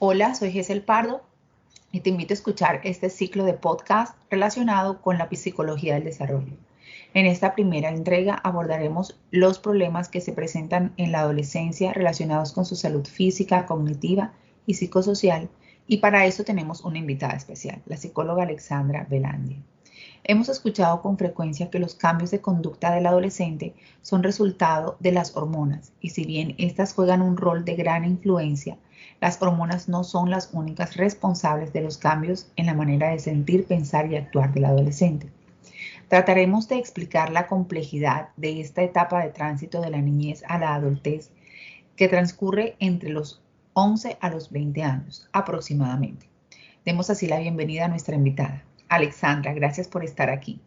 Hola, soy Gesel Pardo y te invito a escuchar este ciclo de podcast relacionado con la psicología del desarrollo. En esta primera entrega abordaremos los problemas que se presentan en la adolescencia relacionados con su salud física, cognitiva y psicosocial, y para eso tenemos una invitada especial, la psicóloga Alexandra Belandi. Hemos escuchado con frecuencia que los cambios de conducta del adolescente son resultado de las hormonas, y si bien estas juegan un rol de gran influencia, las hormonas no son las únicas responsables de los cambios en la manera de sentir, pensar y actuar del adolescente. Trataremos de explicar la complejidad de esta etapa de tránsito de la niñez a la adultez que transcurre entre los 11 a los 20 años aproximadamente. Demos así la bienvenida a nuestra invitada. Alexandra, gracias por estar aquí.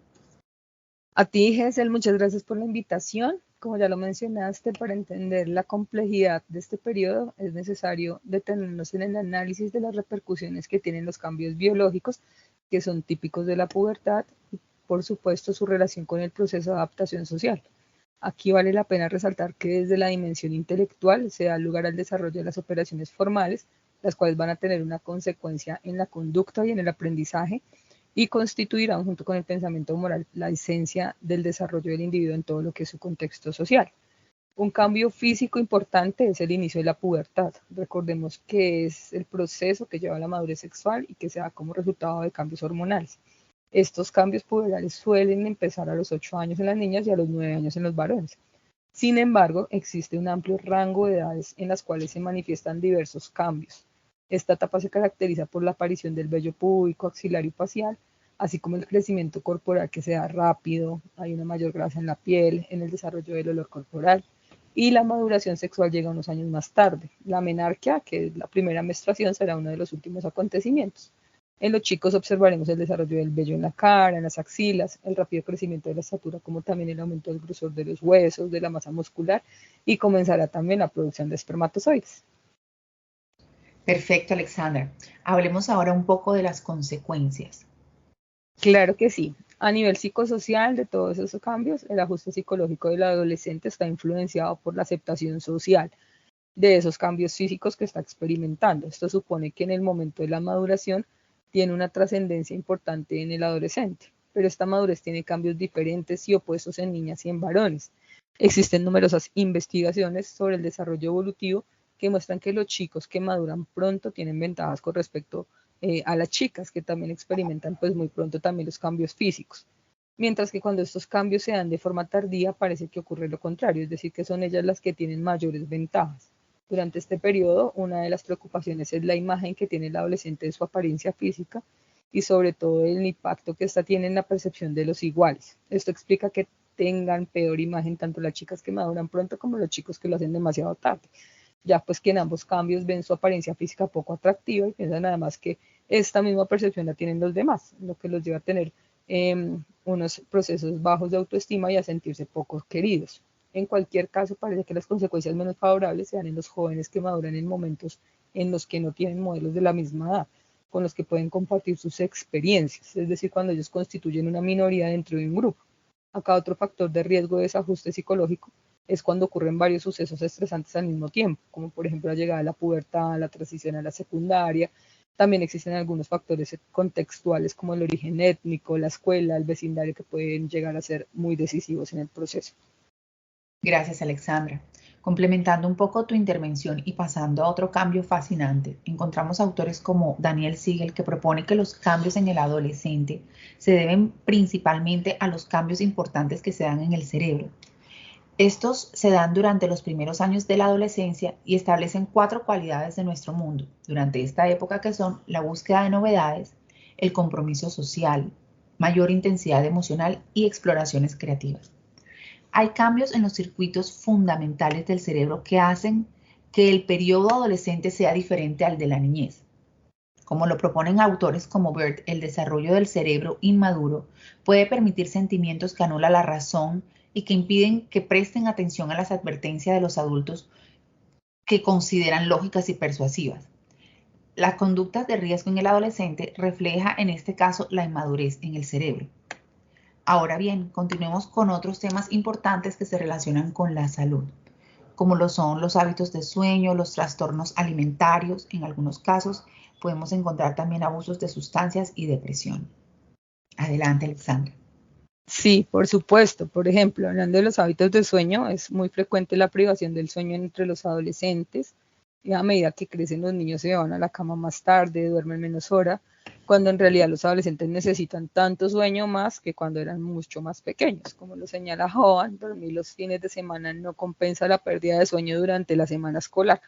A ti, Gesel, muchas gracias por la invitación. Como ya lo mencionaste, para entender la complejidad de este periodo es necesario detenernos en el análisis de las repercusiones que tienen los cambios biológicos que son típicos de la pubertad y, por supuesto, su relación con el proceso de adaptación social. Aquí vale la pena resaltar que desde la dimensión intelectual se da lugar al desarrollo de las operaciones formales, las cuales van a tener una consecuencia en la conducta y en el aprendizaje, y constituirán, junto con el pensamiento moral, la esencia del desarrollo del individuo en todo lo que es su contexto social. Un cambio físico importante es el inicio de la pubertad. Recordemos que es el proceso que lleva a la madurez sexual y que se da como resultado de cambios hormonales. Estos cambios puberales suelen empezar a los 8 años en las niñas y a los 9 años en los varones. Sin embargo, existe un amplio rango de edades en las cuales se manifiestan diversos cambios. Esta etapa se caracteriza por la aparición del vello púbico, axilar y facial, así como el crecimiento corporal que se da rápido, hay una mayor grasa en la piel, en el desarrollo del olor corporal, y la maduración sexual llega unos años más tarde. La menarquia, que es la primera menstruación, será uno de los últimos acontecimientos. En los chicos observaremos el desarrollo del vello en la cara, en las axilas, el rápido crecimiento de la estatura, como también el aumento del grosor de los huesos, de la masa muscular, y comenzará también la producción de espermatozoides. Perfecto, Alexandra. Hablemos ahora un poco de las consecuencias. Claro que sí. A nivel psicosocial de todos esos cambios, el ajuste psicológico del adolescente está influenciado por la aceptación social de esos cambios físicos que está experimentando. Esto supone que en el momento de la maduración tiene una trascendencia importante en el adolescente, pero esta madurez tiene cambios diferentes y opuestos en niñas y en varones. Existen numerosas investigaciones sobre el desarrollo evolutivo que muestran que los chicos que maduran pronto tienen ventajas con respecto a las chicas que también experimentan pues muy pronto también los cambios físicos. Mientras que cuando estos cambios se dan de forma tardía parece que ocurre lo contrario, es decir, que son ellas las que tienen mayores ventajas. Durante este periodo, una de las preocupaciones es la imagen que tiene el adolescente de su apariencia física y sobre todo el impacto que esta tiene en la percepción de los iguales. Esto explica que tengan peor imagen tanto las chicas que maduran pronto como los chicos que lo hacen demasiado tarde, ya pues que en ambos cambios ven su apariencia física poco atractiva y piensan además que esta misma percepción la tienen los demás, lo que los lleva a tener unos procesos bajos de autoestima y a sentirse poco queridos. En cualquier caso, parece que las consecuencias menos favorables se dan en los jóvenes que maduran en momentos en los que no tienen modelos de la misma edad, con los que pueden compartir sus experiencias, es decir, cuando ellos constituyen una minoría dentro de un grupo. Acá otro factor de riesgo de desajuste psicológico es cuando ocurren varios sucesos estresantes al mismo tiempo, como por ejemplo la llegada de la pubertad, la transición a la secundaria. También existen algunos factores contextuales como el origen étnico, la escuela, el vecindario, que pueden llegar a ser muy decisivos en el proceso. Gracias, Alexandra. Complementando un poco tu intervención y pasando a otro cambio fascinante, encontramos autores como Daniel Siegel que propone que los cambios en el adolescente se deben principalmente a los cambios importantes que se dan en el cerebro. Estos se dan durante los primeros años de la adolescencia y establecen 4 cualidades de nuestro mundo durante esta época que son la búsqueda de novedades, el compromiso social, mayor intensidad emocional y exploraciones creativas. Hay cambios en los circuitos fundamentales del cerebro que hacen que el periodo adolescente sea diferente al de la niñez. Como lo proponen autores como Bird, el desarrollo del cerebro inmaduro puede permitir sentimientos que anulan la razón y que impiden que presten atención a las advertencias de los adultos que consideran lógicas y persuasivas. Las conductas de riesgo en el adolescente refleja en este caso la inmadurez en el cerebro. Ahora bien, continuemos con otros temas importantes que se relacionan con la salud. como lo son los hábitos de sueño, los trastornos alimentarios. En algunos casos podemos encontrar también abusos de sustancias y depresión. Adelante, Alexandra. Sí, por supuesto. Por ejemplo, hablando de los hábitos de sueño, es muy frecuente la privación del sueño entre los adolescentes. Y a medida que crecen los niños se van a la cama más tarde, duermen menos hora, cuando en realidad los adolescentes necesitan tanto sueño más que cuando eran mucho más pequeños. Como lo señala Joan, dormir los fines de semana no compensa la pérdida de sueño durante la semana escolar,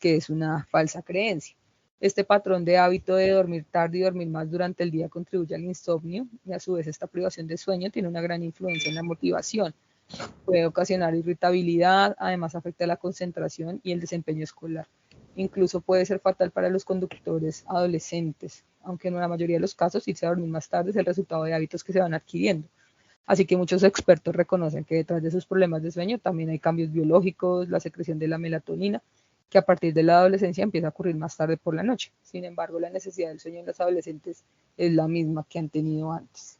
que es una falsa creencia. Este patrón de hábito de dormir tarde y dormir más durante el día contribuye al insomnio y a su vez esta privación de sueño tiene una gran influencia en la motivación. Puede ocasionar irritabilidad, además afecta la concentración y el desempeño escolar. Incluso puede ser fatal para los conductores adolescentes, aunque en la mayoría de los casos irse a dormir más tarde es el resultado de hábitos que se van adquiriendo. Así que muchos expertos reconocen que detrás de sus problemas de sueño también hay cambios biológicos, la secreción de la melatonina, que a partir de la adolescencia empieza a ocurrir más tarde por la noche. Sin embargo, la necesidad del sueño en los adolescentes es la misma que han tenido antes.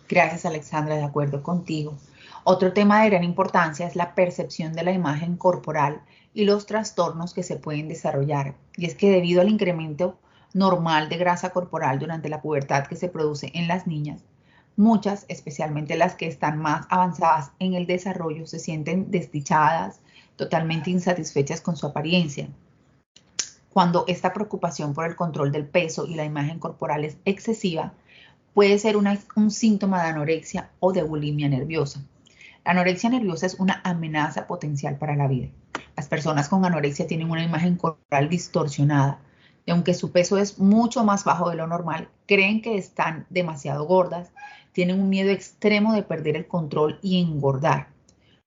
Gracias, Alexandra, de acuerdo contigo. Otro tema de gran importancia es la percepción de la imagen corporal y los trastornos que se pueden desarrollar. Y es que debido al incremento normal de grasa corporal durante la pubertad que se produce en las niñas, muchas, especialmente las que están más avanzadas en el desarrollo, se sienten desdichadas, totalmente insatisfechas con su apariencia. Cuando esta preocupación por el control del peso y la imagen corporal es excesiva, puede ser un síntoma de anorexia o de bulimia nerviosa. La anorexia nerviosa es una amenaza potencial para la vida. Las personas con anorexia tienen una imagen corporal distorsionada y aunque su peso es mucho más bajo de lo normal, creen que están demasiado gordas, tienen un miedo extremo de perder el control y engordar.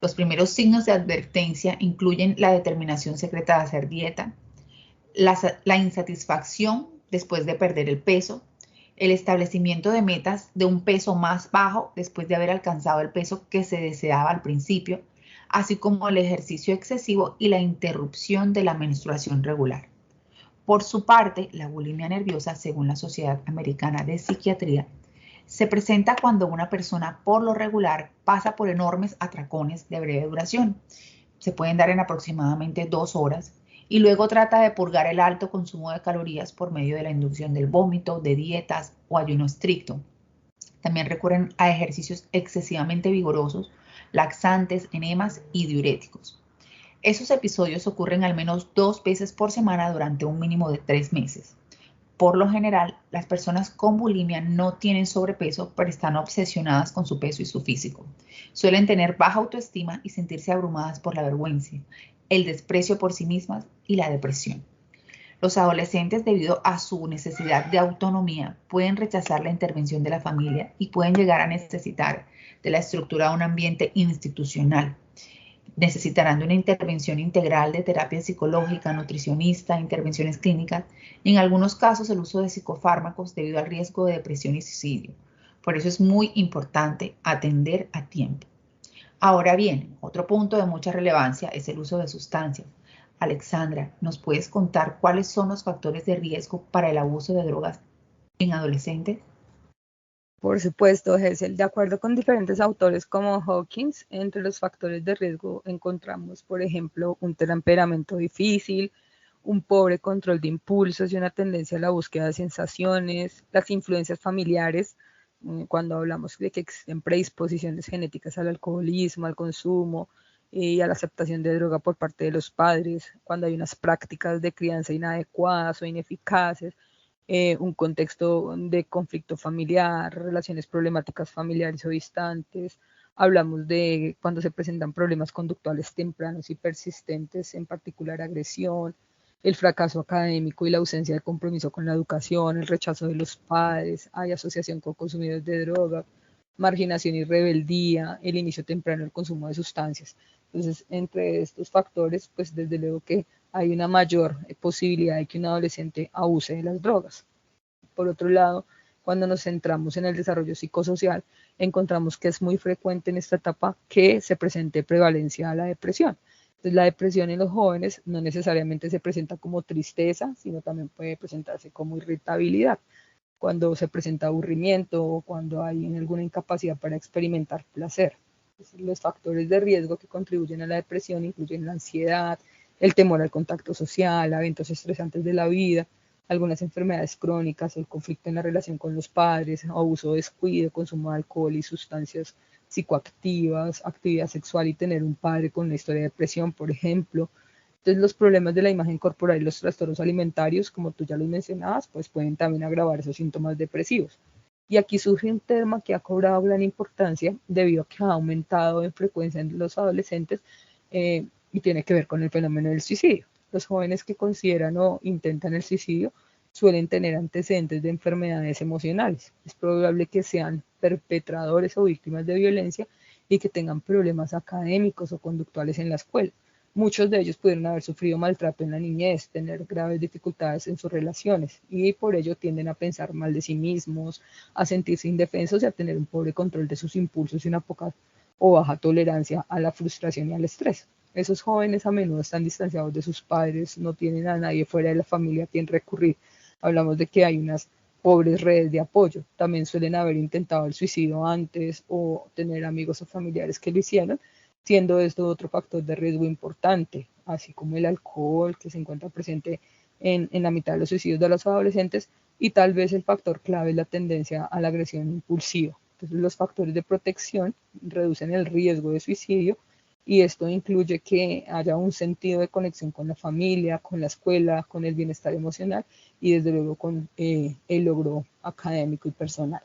Los primeros signos de advertencia incluyen la determinación secreta de hacer dieta, la insatisfacción después de perder el peso, el establecimiento de metas de un peso más bajo después de haber alcanzado el peso que se deseaba al principio, así como el ejercicio excesivo y la interrupción de la menstruación regular. Por su parte, la bulimia nerviosa, según la Sociedad Americana de Psiquiatría, se presenta cuando una persona por lo regular pasa por enormes atracones de breve duración. Se pueden dar en aproximadamente 2 horas y luego trata de purgar el alto consumo de calorías por medio de la inducción del vómito, de dietas o ayuno estricto. También recurren a ejercicios excesivamente vigorosos, laxantes, enemas y diuréticos. Esos episodios ocurren al menos 2 veces por semana durante un mínimo de 3 meses. Por lo general, las personas con bulimia no tienen sobrepeso, pero están obsesionadas con su peso y su físico. Suelen tener baja autoestima y sentirse abrumadas por la vergüenza, el desprecio por sí mismas y la depresión. Los adolescentes, debido a su necesidad de autonomía, pueden rechazar la intervención de la familia y pueden llegar a necesitar de la estructura de un ambiente institucional. Necesitarán de una intervención integral de terapia psicológica, nutricionista, intervenciones clínicas y en algunos casos el uso de psicofármacos debido al riesgo de depresión y suicidio. Por eso es muy importante atender a tiempo. Ahora bien, otro punto de mucha relevancia es el uso de sustancias. Alexandra, ¿nos puedes contar cuáles son los factores de riesgo para el abuso de drogas en adolescentes? Por supuesto, Hessel, de acuerdo con diferentes autores como Hawkins, entre los factores de riesgo encontramos, por ejemplo, un temperamento difícil, un pobre control de impulsos y una tendencia a la búsqueda de sensaciones, las influencias familiares, cuando hablamos de que existen predisposiciones genéticas al alcoholismo, al consumo y a la aceptación de droga por parte de los padres, cuando hay unas prácticas de crianza inadecuadas o ineficaces, un contexto de conflicto familiar, relaciones problemáticas familiares o distantes. Hablamos de cuando se presentan problemas conductuales tempranos y persistentes, en particular agresión, el fracaso académico y la ausencia de compromiso con la educación, el rechazo de los padres, hay asociación con consumidores de drogas, marginación y rebeldía, el inicio temprano del consumo de sustancias. Entonces, entre estos factores, pues desde luego que hay una mayor posibilidad de que un adolescente abuse de las drogas. Por otro lado, cuando nos centramos en el desarrollo psicosocial, encontramos que es muy frecuente en esta etapa que se presente prevalencia a la depresión. Entonces, la depresión en los jóvenes no necesariamente se presenta como tristeza, sino también puede presentarse como irritabilidad, cuando se presenta aburrimiento o cuando hay alguna incapacidad para experimentar placer. Los factores de riesgo que contribuyen a la depresión incluyen la ansiedad, el temor al contacto social, eventos estresantes de la vida, algunas enfermedades crónicas, el conflicto en la relación con los padres, abuso, descuido, consumo de alcohol y sustancias psicoactivas, actividad sexual y tener un padre con una historia de depresión, por ejemplo. Entonces, los problemas de la imagen corporal y los trastornos alimentarios, como tú ya los mencionabas, pues pueden también agravar esos síntomas depresivos. Y aquí surge un tema que ha cobrado gran importancia debido a que ha aumentado en frecuencia en los adolescentes y tiene que ver con el fenómeno del suicidio. Los jóvenes que consideran o intentan el suicidio suelen tener antecedentes de enfermedades emocionales. Es probable que sean perpetradores o víctimas de violencia y que tengan problemas académicos o conductuales en la escuela. Muchos de ellos pudieron haber sufrido maltrato en la niñez, tener graves dificultades en sus relaciones y por ello tienden a pensar mal de sí mismos, a sentirse indefensos y a tener un pobre control de sus impulsos y una poca o baja tolerancia a la frustración y al estrés. Esos jóvenes a menudo están distanciados de sus padres, no tienen a nadie fuera de la familia a quien recurrir. Hablamos de que hay unas pobres redes de apoyo. También suelen haber intentado el suicidio antes o tener amigos o familiares que lo hicieron, siendo esto otro factor de riesgo importante, así como el alcohol que se encuentra presente en la mitad de los suicidios de los adolescentes y tal vez el factor clave es la tendencia a la agresión impulsiva. Entonces los factores de protección reducen el riesgo de suicidio y esto incluye que haya un sentido de conexión con la familia, con la escuela, con el bienestar emocional y desde luego con el logro académico y personal.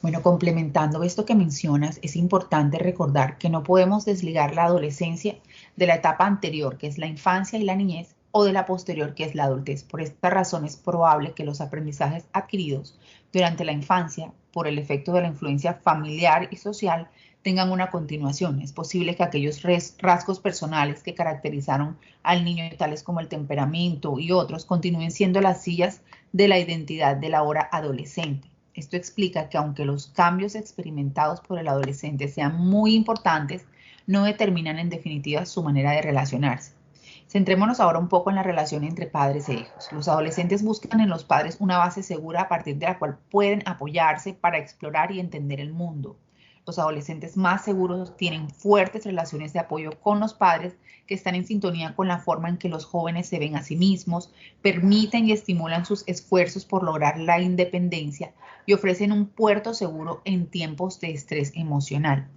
Bueno, complementando esto que mencionas, es importante recordar que no podemos desligar la adolescencia de la etapa anterior, que es la infancia y la niñez, o de la posterior, que es la adultez. Por esta razón es probable que los aprendizajes adquiridos durante la infancia, por el efecto de la influencia familiar y social, tengan una continuación. Es posible que aquellos rasgos personales que caracterizaron al niño, tales como el temperamento y otros, continúen siendo las sillas de la identidad del ahora adolescente. Esto explica que aunque los cambios experimentados por el adolescente sean muy importantes, no determinan en definitiva su manera de relacionarse. Centrémonos ahora un poco en la relación entre padres e hijos. Los adolescentes buscan en los padres una base segura a partir de la cual pueden apoyarse para explorar y entender el mundo. Los adolescentes más seguros tienen fuertes relaciones de apoyo con los padres que están en sintonía con la forma en que los jóvenes se ven a sí mismos, permiten y estimulan sus esfuerzos por lograr la independencia y ofrecen un puerto seguro en tiempos de estrés emocional.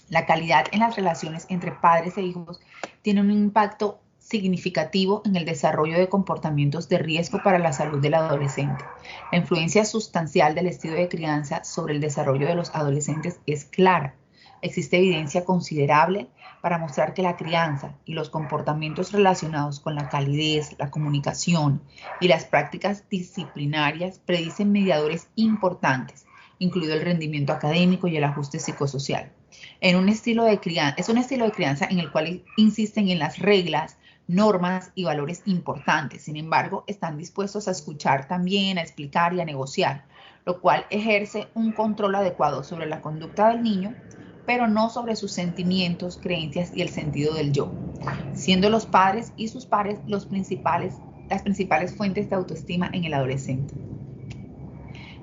La calidad en las relaciones entre padres e hijos tiene un impacto significativo en el desarrollo de comportamientos de riesgo para la salud del adolescente. La influencia sustancial del estilo de crianza sobre el desarrollo de los adolescentes es clara. Existe evidencia considerable para mostrar que la crianza y los comportamientos relacionados con la calidez, la comunicación y las prácticas disciplinarias predicen mediadores importantes, incluido el rendimiento académico y el ajuste psicosocial. Es un estilo de crianza en el cual insisten en las reglas, normas y valores importantes. Sin embargo, están dispuestos a escuchar también, a explicar y a negociar, lo cual ejerce un control adecuado sobre la conducta del niño, pero no sobre sus sentimientos, creencias y el sentido del yo, siendo los padres y sus pares las principales fuentes de autoestima en el adolescente.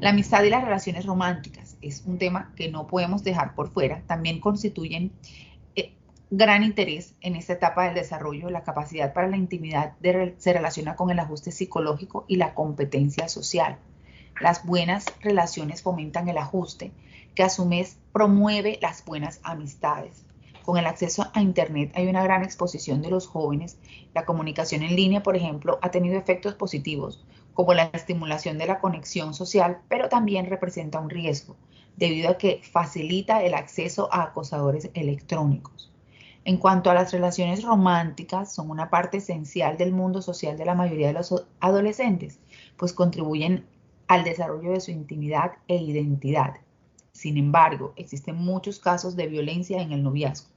La amistad y las relaciones románticas es un tema que no podemos dejar por fuera. También constituyen gran interés en esta etapa del desarrollo. La capacidad para la intimidad se relaciona con el ajuste psicológico y la competencia social. Las buenas relaciones fomentan el ajuste, que a su vez promueve las buenas amistades. Con el acceso a Internet hay una gran exposición de los jóvenes. La comunicación en línea, por ejemplo, ha tenido efectos positivos, como la estimulación de la conexión social, pero también representa un riesgo, debido a que facilita el acceso a acosadores electrónicos. En cuanto a las relaciones románticas, son una parte esencial del mundo social de la mayoría de los adolescentes, pues contribuyen al desarrollo de su intimidad e identidad. Sin embargo, existen muchos casos de violencia en el noviazgo.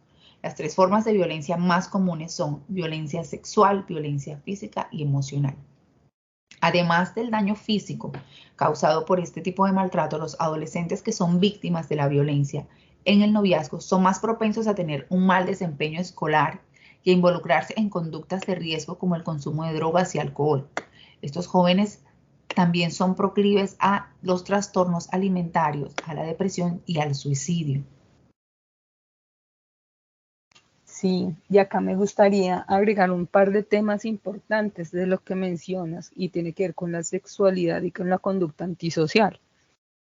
Las tres formas de violencia más comunes son violencia sexual, violencia física y emocional. Además del daño físico causado por este tipo de maltrato, los adolescentes que son víctimas de la violencia en el noviazgo son más propensos a tener un mal desempeño escolar y a involucrarse en conductas de riesgo como el consumo de drogas y alcohol. Estos jóvenes también son proclives a los trastornos alimentarios, a la depresión y al suicidio. Sí, y acá me gustaría agregar un par de temas importantes de lo que mencionas y tiene que ver con la sexualidad y con la conducta antisocial.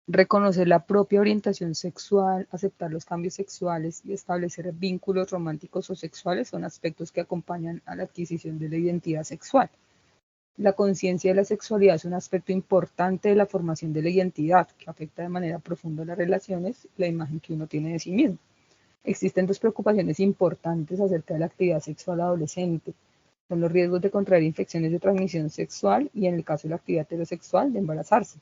Reconocer la propia orientación sexual, aceptar los cambios sexuales y establecer vínculos románticos o sexuales son aspectos que acompañan a la adquisición de la identidad sexual. La conciencia de la sexualidad es un aspecto importante de la formación de la identidad que afecta de manera profunda las relaciones y la imagen que uno tiene de sí mismo. Existen dos preocupaciones importantes acerca de la actividad sexual adolescente. Son los riesgos de contraer infecciones de transmisión sexual y, en el caso de la actividad heterosexual, de embarazarse.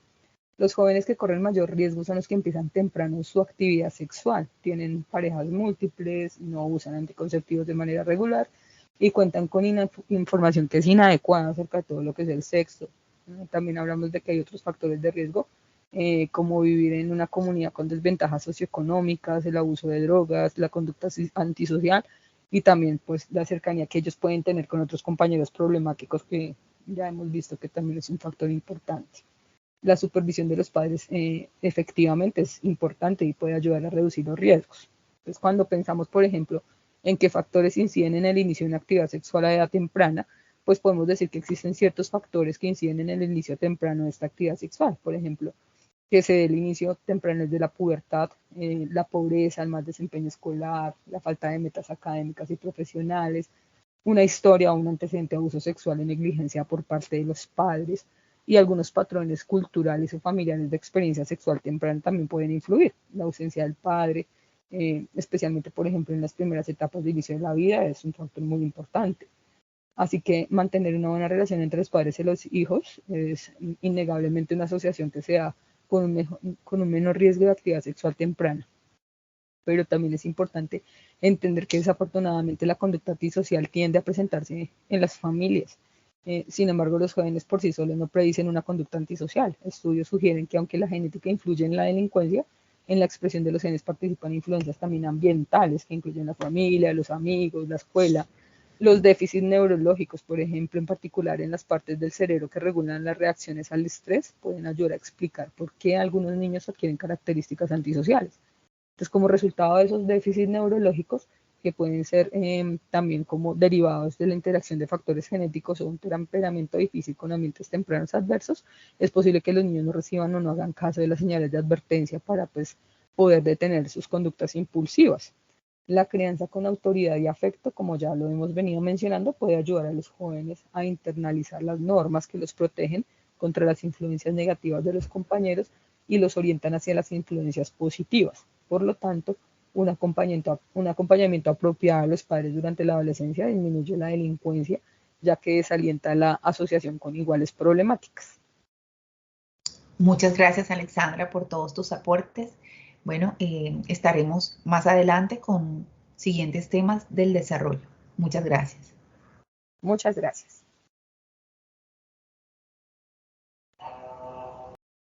Los jóvenes que corren mayor riesgo son los que empiezan temprano su actividad sexual, tienen parejas múltiples, no usan anticonceptivos de manera regular y cuentan con información que es inadecuada acerca de todo lo que es el sexo. También hablamos de que hay otros factores de riesgo, como vivir en una comunidad con desventajas socioeconómicas, el abuso de drogas, la conducta antisocial y también pues la cercanía que ellos pueden tener con otros compañeros problemáticos que ya hemos visto que también es un factor importante. La supervisión de los padres efectivamente es importante y puede ayudar a reducir los riesgos. Entonces, cuando pensamos, por ejemplo, en qué factores inciden en el inicio de una actividad sexual a edad temprana, pues podemos decir que existen ciertos factores que inciden en el inicio temprano de esta actividad sexual. Por ejemplo, que se dé el inicio temprano de la pubertad, la pobreza, el mal desempeño escolar, la falta de metas académicas y profesionales, una historia o un antecedente de abuso sexual y negligencia por parte de los padres, y algunos patrones culturales o familiares de experiencia sexual temprana también pueden influir. La ausencia del padre, especialmente por ejemplo en las primeras etapas de inicio de la vida, es un factor muy importante. Así que mantener una buena relación entre los padres y los hijos es innegablemente una asociación que se da con un menor riesgo de actividad sexual temprana. Pero también es importante entender que desafortunadamente la conducta antisocial tiende a presentarse en las familias. Sin embargo, los jóvenes por sí solos no predicen una conducta antisocial. Estudios sugieren que aunque la genética influye en la delincuencia, en la expresión de los genes participan influencias también ambientales que incluyen la familia, los amigos, la escuela, los déficits neurológicos, por ejemplo, en particular en las partes del cerebro que regulan las reacciones al estrés, pueden ayudar a explicar por qué algunos niños adquieren características antisociales. Entonces, como resultado de esos déficits neurológicos, que pueden ser también como derivados de la interacción de factores genéticos o un temperamento difícil con ambientes tempranos adversos, es posible que los niños no reciban o no hagan caso de las señales de advertencia para pues, poder detener sus conductas impulsivas. La crianza con autoridad y afecto, como ya lo hemos venido mencionando, puede ayudar a los jóvenes a internalizar las normas que los protegen contra las influencias negativas de los compañeros y los orientan hacia las influencias positivas. Por lo tanto, un acompañamiento apropiado a los padres durante la adolescencia disminuye la delincuencia, ya que desalienta la asociación con iguales problemáticas. Muchas gracias, Alexandra, por todos tus aportes. Bueno, estaremos más adelante con siguientes temas del desarrollo. Muchas gracias. Muchas gracias.